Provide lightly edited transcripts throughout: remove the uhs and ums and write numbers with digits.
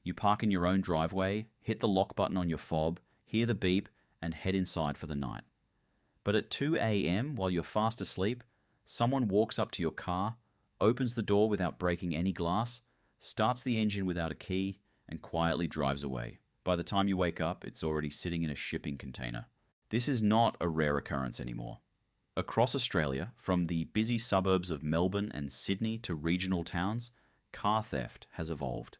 You park in your own driveway, hit the lock button on your fob, hear the beep, and head inside for the night. But at 2 a.m., while you're fast asleep, someone walks up to your car, opens the door without breaking any glass, starts the engine without a key, and quietly drives away. By the time you wake up, it's already sitting in a shipping container. This is not a rare occurrence anymore. Across Australia, from the busy suburbs of Melbourne and Sydney to regional towns, car theft has evolved.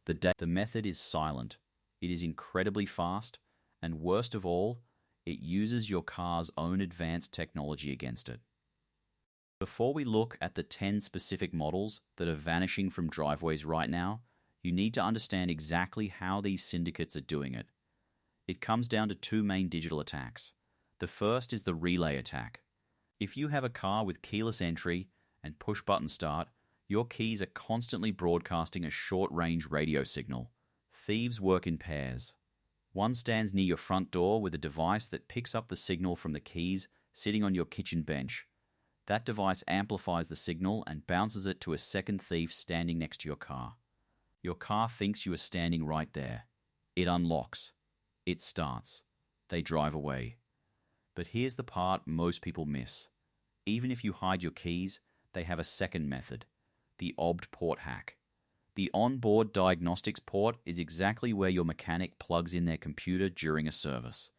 The method is silent, it is incredibly fast, and worst of all, it uses your car's own advanced technology against it. Before we look at the 10 specific models that are vanishing from driveways right now, you need to understand exactly how these syndicates are doing it. It comes down to two main digital attacks. The first is the relay attack. If you have a car with keyless entry and push-button start, your keys are constantly broadcasting a short-range radio signal. Thieves work in pairs. One stands near your front door with a device that picks up the signal from the keys sitting on your kitchen bench. That device amplifies the signal and bounces it to a second thief standing next to your car. Your car thinks you are standing right there. It unlocks. It starts. They drive away. But here's the part most people miss. Even if you hide your keys, they have a second method, the OBD port hack. The onboard diagnostics port is exactly where your mechanic plugs in their computer during a service.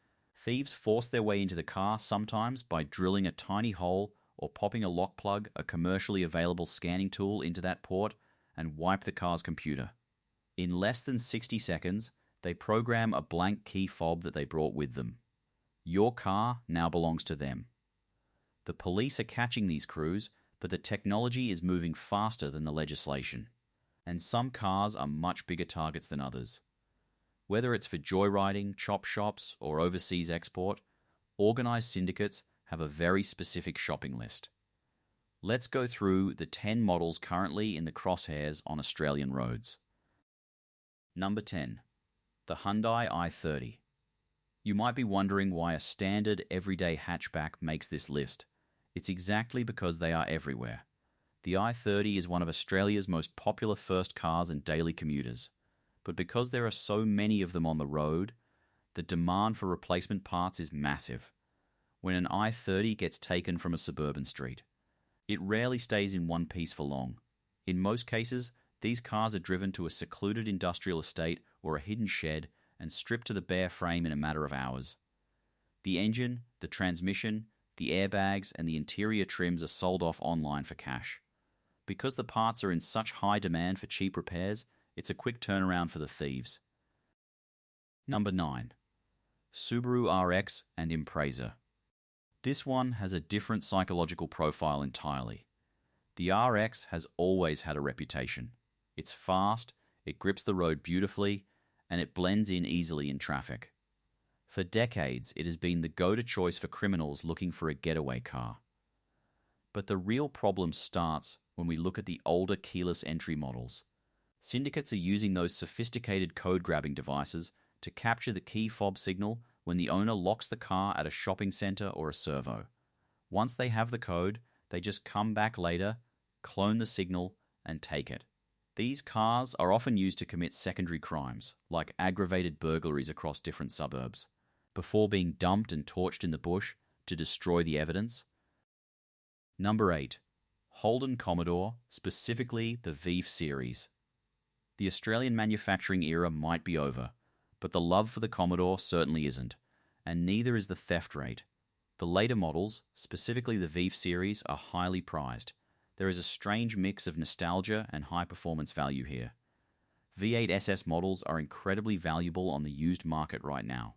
Thieves force their way into the car sometimes by drilling a tiny hole or popping a lock plug, a commercially available scanning tool, into that port and wipe the car's computer. In less than 60 seconds, they program a blank key fob that they brought with them. Your car now belongs to them. The police are catching these crews, but the technology is moving faster than the legislation. And some cars are much bigger targets than others. Whether it's for joyriding, chop shops, or overseas export, organized syndicates have a very specific shopping list. Let's go through the 10 models currently in the crosshairs on Australian roads. Number 10. The Hyundai i30. You might be wondering why a standard everyday hatchback makes this list. It's exactly because they are everywhere. The i30 is one of Australia's most popular first cars and daily commuters. But because there are so many of them on the road, the demand for replacement parts is massive. When an i30 gets taken from a suburban street, it rarely stays in one piece for long. In most cases, these cars are driven to a secluded industrial estate or a hidden shed and stripped to the bare frame in a matter of hours. The engine, the transmission, the airbags, and the interior trims are sold off online for cash. Because the parts are in such high demand for cheap repairs, it's a quick turnaround for the thieves. Number 9. Subaru RX and Impreza. This one has a different psychological profile entirely. The RX has always had a reputation. It's fast, it grips the road beautifully, and it blends in easily in traffic. For decades, it has been the go-to choice for criminals looking for a getaway car. But the real problem starts when we look at the older keyless entry models. Syndicates are using those sophisticated code-grabbing devices to capture the key fob signal when the owner locks the car at a shopping center or a servo. Once they have the code, they just come back later, clone the signal, and take it. These cars are often used to commit secondary crimes, like aggravated burglaries across different suburbs, before being dumped and torched in the bush to destroy the evidence. Number 8. Holden Commodore, specifically the V series. The Australian manufacturing era might be over, but the love for the Commodore certainly isn't, and neither is the theft rate. The later models, specifically the V series, are highly prized. There is a strange mix of nostalgia and high-performance value here. V8 SS models are incredibly valuable on the used market right now.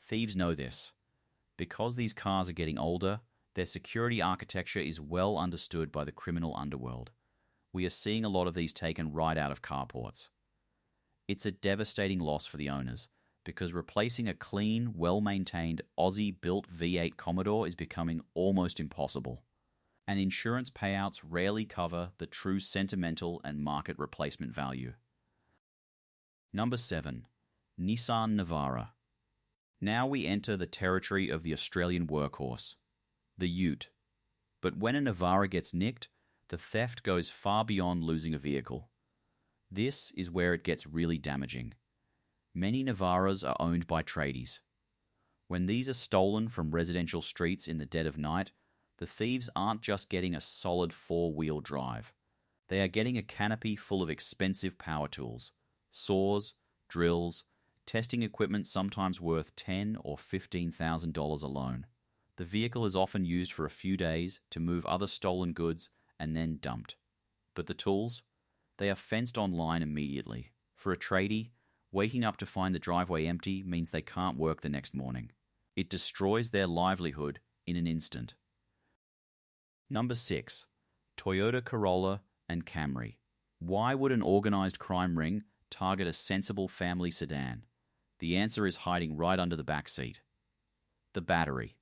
Thieves know this. Because these cars are getting older, their security architecture is well understood by the criminal underworld. We are seeing a lot of these taken right out of carports. It's a devastating loss for the owners, because replacing a clean, well-maintained Aussie-built V8 Commodore is becoming almost impossible. And insurance payouts rarely cover the true sentimental and market replacement value. Number 7. Nissan Navara. Now we enter the territory of the Australian workhorse, the Ute. But when a Navara gets nicked, the theft goes far beyond losing a vehicle. This is where it gets really damaging. Many Navaras are owned by tradies. When these are stolen from residential streets in the dead of night, the thieves aren't just getting a solid four-wheel drive. They are getting a canopy full of expensive power tools, saws, drills, testing equipment sometimes worth $10,000 or $15,000 alone. The vehicle is often used for a few days to move other stolen goods and then dumped. But the tools? They are fenced online immediately. For a tradie, waking up to find the driveway empty means they can't work the next morning. It destroys their livelihood in an instant. Number 6. Toyota Corolla and Camry. Why would an organized crime ring target a sensible family sedan? The answer is hiding right under the back seat. The battery.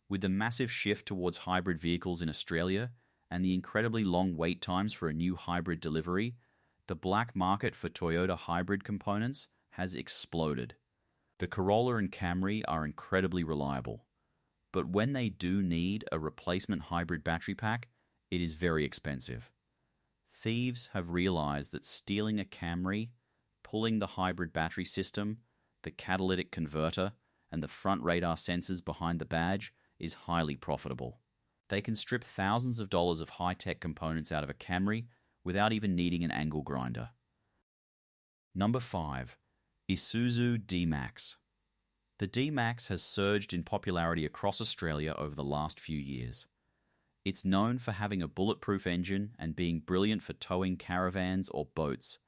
With the massive shift towards hybrid vehicles in Australia and the incredibly long wait times for a new hybrid delivery, the black market for Toyota hybrid components has exploded. The Corolla and Camry are incredibly reliable, but when they do need a replacement hybrid battery pack, it is very expensive. Thieves have realized that stealing a Camry, pulling the hybrid battery system, the catalytic converter, and the front radar sensors behind the badge is highly profitable. They can strip thousands of dollars of high-tech components out of a Camry without even needing an angle grinder. Number 5. Isuzu D-Max. The D-Max has surged in popularity across Australia over the last few years. It's known for having a bulletproof engine and being brilliant for towing caravans or boats,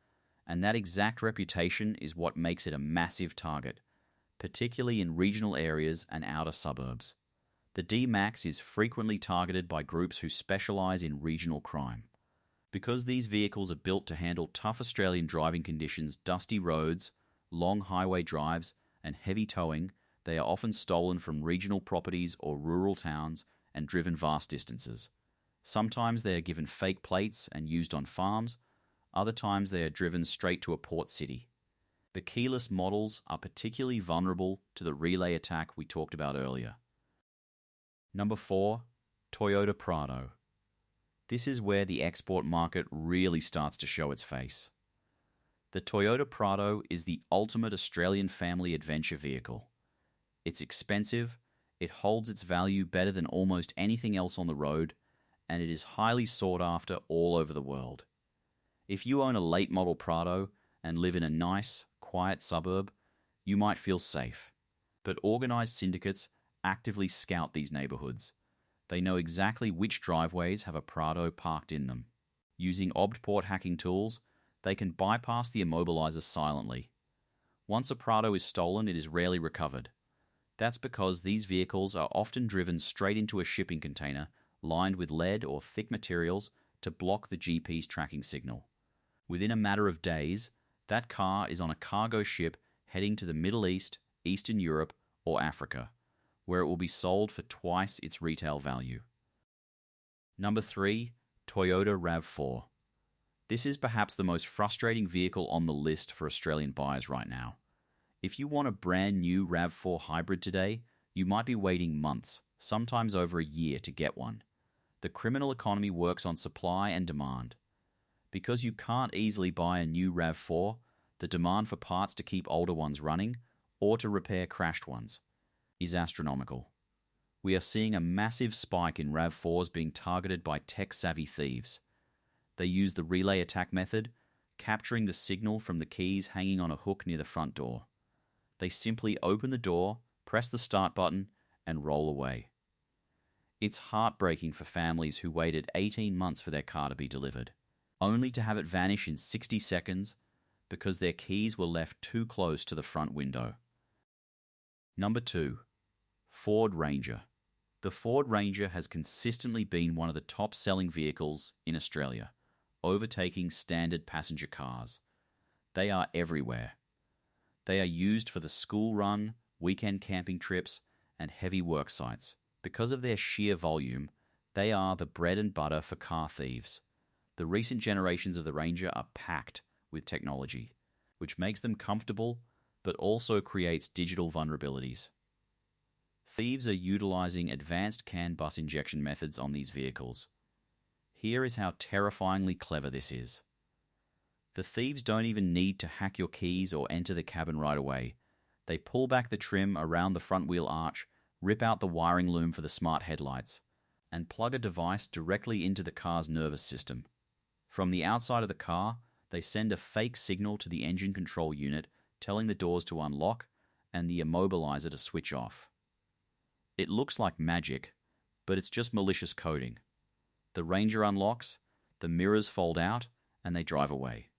and that exact reputation is what makes it a massive target, particularly in regional areas and outer suburbs. The D-Max is frequently targeted by groups who specialize in regional crime. Because these vehicles are built to handle tough Australian driving conditions, dusty roads, long highway drives, and heavy towing, they are often stolen from regional properties or rural towns and driven vast distances. Sometimes they are given fake plates and used on farms, other times they are driven straight to a port city. The keyless models are particularly vulnerable to the relay attack we talked about earlier. Number 4. Toyota Prado. This is where the export market really starts to show its face. The Toyota Prado is the ultimate Australian family adventure vehicle. It's expensive, it holds its value better than almost anything else on the road, and it is highly sought after all over the world. If you own a late model Prado and live in a nice, quiet suburb, you might feel safe. But organized syndicates actively scout these neighborhoods. They know exactly which driveways have a Prado parked in them. Using obd-port hacking tools, they can bypass the immobilizer silently. Once a Prado is stolen, it is rarely recovered. That's because these vehicles are often driven straight into a shipping container lined with lead or thick materials to block the GP's tracking signal. Within a matter of days, that car is on a cargo ship heading to the Middle East, Eastern Europe, or Africa, where it will be sold for twice its retail value. Number 3. Toyota RAV4. This is perhaps the most frustrating vehicle on the list for Australian buyers right now. If you want a brand new RAV4 hybrid today, you might be waiting months, sometimes over a year, to get one. The criminal economy works on supply and demand. Because you can't easily buy a new RAV4, the demand for parts to keep older ones running, or to repair crashed ones, is astronomical. We are seeing a massive spike in RAV4s being targeted by tech-savvy thieves. They use the relay attack method, capturing the signal from the keys hanging on a hook near the front door. They simply open the door, press the start button, and roll away. It's heartbreaking for families who waited 18 months for their car to be delivered, only to have it vanish in 60 seconds because their keys were left too close to the front window. Number 2. Ford Ranger. The Ford Ranger has consistently been one of the top-selling vehicles in Australia, overtaking standard passenger cars. They are everywhere. They are used for the school run, weekend camping trips, and heavy work sites. Because of their sheer volume, they are the bread and butter for car thieves. The recent generations of the Ranger are packed with technology, which makes them comfortable but also creates digital vulnerabilities. Thieves are utilizing advanced CAN bus injection methods on these vehicles. Here is how terrifyingly clever this is. The thieves don't even need to hack your keys or enter the cabin right away. They pull back the trim around the front wheel arch, rip out the wiring loom for the smart headlights, and plug a device directly into the car's nervous system. From the outside of the car, they send a fake signal to the engine control unit, telling the doors to unlock and the immobilizer to switch off. It looks like magic, but it's just malicious coding. The Ranger unlocks, the mirrors fold out, and they drive away.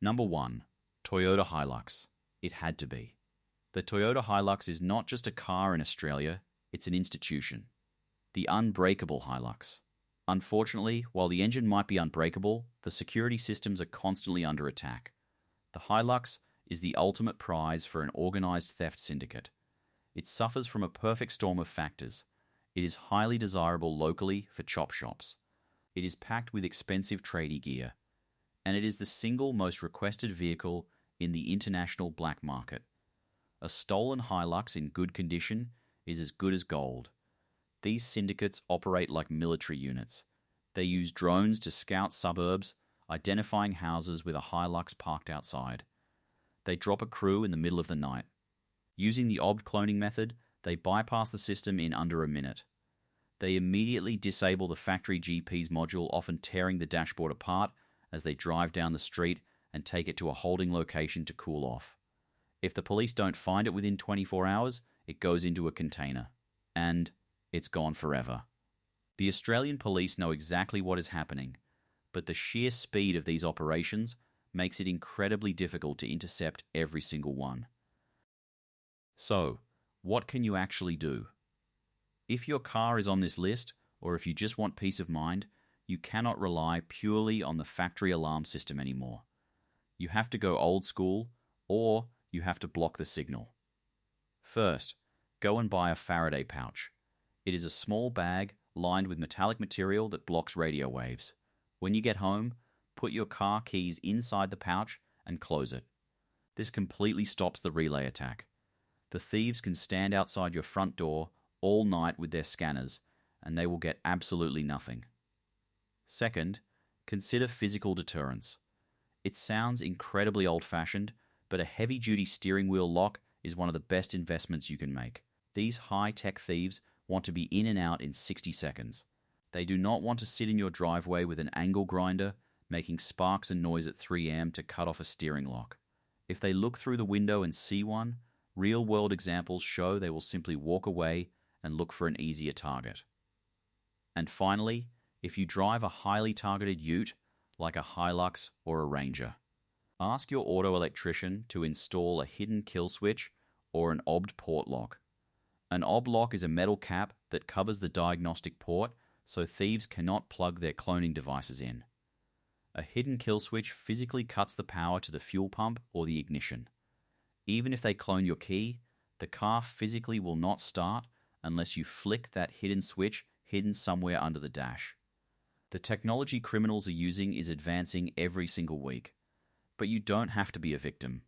Number 1. Toyota HiLux. It had to be. The Toyota HiLux is not just a car in Australia, it's an institution. The unbreakable HiLux. Unfortunately, while the engine might be unbreakable, the security systems are constantly under attack. The HiLux is the ultimate prize for an organized theft syndicate. It suffers from a perfect storm of factors. It is highly desirable locally for chop shops. It is packed with expensive tradie gear. And it is the single most requested vehicle in the international black market. A stolen HiLux in good condition is as good as gold. These syndicates operate like military units. They use drones to scout suburbs, identifying houses with a HiLux parked outside. They drop a crew in the middle of the night. Using the OBD cloning method, they bypass the system in under a minute. They immediately disable the factory GPS module, often tearing the dashboard apart as they drive down the street and take it to a holding location to cool off. If the police don't find it within 24 hours, it goes into a container. And it's gone forever. The Australian police know exactly what is happening, but the sheer speed of these operations makes it incredibly difficult to intercept every single one. So, what can you actually do? If your car is on this list, or if you just want peace of mind, you cannot rely purely on the factory alarm system anymore. You have to go old school, or you have to block the signal. First, go and buy a Faraday pouch. It is a small bag lined with metallic material that blocks radio waves. When you get home, put your car keys inside the pouch and close it. This completely stops the relay attack. The thieves can stand outside your front door all night with their scanners, and they will get absolutely nothing. Second, consider physical deterrence. It sounds incredibly old-fashioned, but a heavy-duty steering wheel lock is one of the best investments you can make. These high-tech thieves want to be in and out in 60 seconds. They do not want to sit in your driveway with an angle grinder, making sparks and noise at 3 a.m. to cut off a steering lock. If they look through the window and see one, real-world examples show they will simply walk away and look for an easier target. And finally, if you drive a highly targeted ute, like a HiLux or a Ranger, ask your auto electrician to install a hidden kill switch or an OBD port lock. An OBD lock is a metal cap that covers the diagnostic port so thieves cannot plug their cloning devices in. A hidden kill switch physically cuts the power to the fuel pump or the ignition. Even if they clone your key, the car physically will not start unless you flick that hidden switch hidden somewhere under the dash. The technology criminals are using is advancing every single week, but you don't have to be a victim.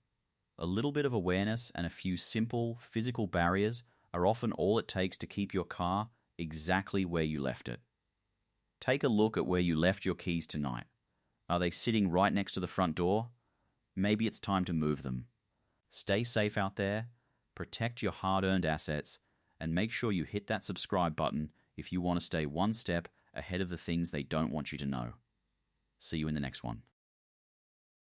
A little bit of awareness and a few simple physical barriers are often all it takes to keep your car exactly where you left it. Take a look at where you left your keys tonight. Are they sitting right next to the front door? Maybe it's time to move them. Stay safe out there, protect your hard-earned assets, and make sure you hit that subscribe button if you want to stay one step ahead of the things they don't want you to know. See you in the next one.